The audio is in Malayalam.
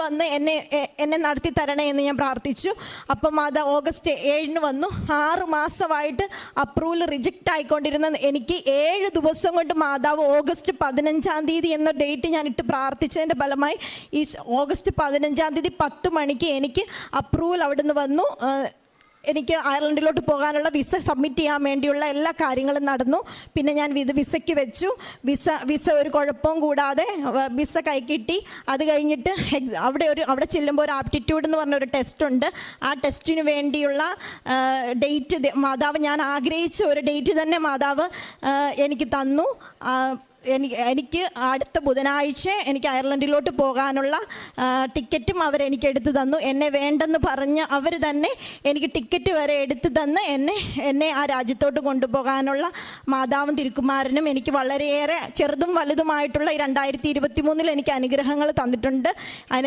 വന്ന് എന്നെ നടത്തി തരണേ എന്ന് ഞാൻ പ്രാർത്ഥിച്ചു. അപ്പം അത് ഓഗസ്റ്റ് 7 വന്നു. 6 മാസമായിട്ട് അപ്രൂവൽ റിജക്റ്റ് ആയിക്കൊണ്ടിരുന്ന എനിക്ക് 7 ദിവസം കൊണ്ട് മാതാവ് ഓഗസ്റ്റ് 15 എന്ന ഡേറ്റ് ഞാൻ ഇട്ട് പ്രാർത്ഥിച്ചതിൻ്റെ ഫലമായി ഈ ഓഗസ്റ്റ് 15 10 മണിക്ക് എനിക്ക് അപ്രൂവൽ അവിടുന്ന് വന്നു. എനിക്ക് അയർലൻഡിലോട്ട് പോകാനുള്ള വിസ സബ്മിറ്റ് ചെയ്യാൻ വേണ്ടിയുള്ള എല്ലാ കാര്യങ്ങളും നടന്നു. പിന്നെ ഞാൻ വിസയ്ക്ക് വെച്ചു. വിസ ഒരു കുഴപ്പവും കൂടാതെ വിസ കൈ കിട്ടി. അത് കഴിഞ്ഞിട്ട് അവിടെ ചെല്ലുമ്പോൾ ഒരു ആപ്റ്റിറ്റ്യൂഡ് എന്ന് പറഞ്ഞൊരു ടെസ്റ്റ് ഉണ്ട്. ആ ടെസ്റ്റിന് വേണ്ടിയുള്ള ഡേറ്റ് മാതാവ്, ഞാൻ ആഗ്രഹിച്ച ഒരു ഡേറ്റ് തന്നെ മാതാവ് എനിക്ക് തന്നു. എനിക്ക് അടുത്ത ബുധനാഴ്ച എനിക്ക് അയർലൻഡിലോട്ട് പോകാനുള്ള ടിക്കറ്റും അവരെനിക്ക് എടുത്തു തന്നു. എന്നെ വേണ്ടെന്ന് പറഞ്ഞ് അവർ തന്നെ എനിക്ക് ടിക്കറ്റ് വരെ എടുത്തു തന്ന് എന്നെ ആ രാജ്യത്തോട്ട് കൊണ്ടുപോകാനുള്ള മാതാവും തിരുക്കുമാരനും എനിക്ക് വളരെയേറെ ചെറുതും വലുതുമായിട്ടുള്ള 2023 എനിക്ക് അനുഗ്രഹങ്ങൾ തന്നിട്ടുണ്ട്.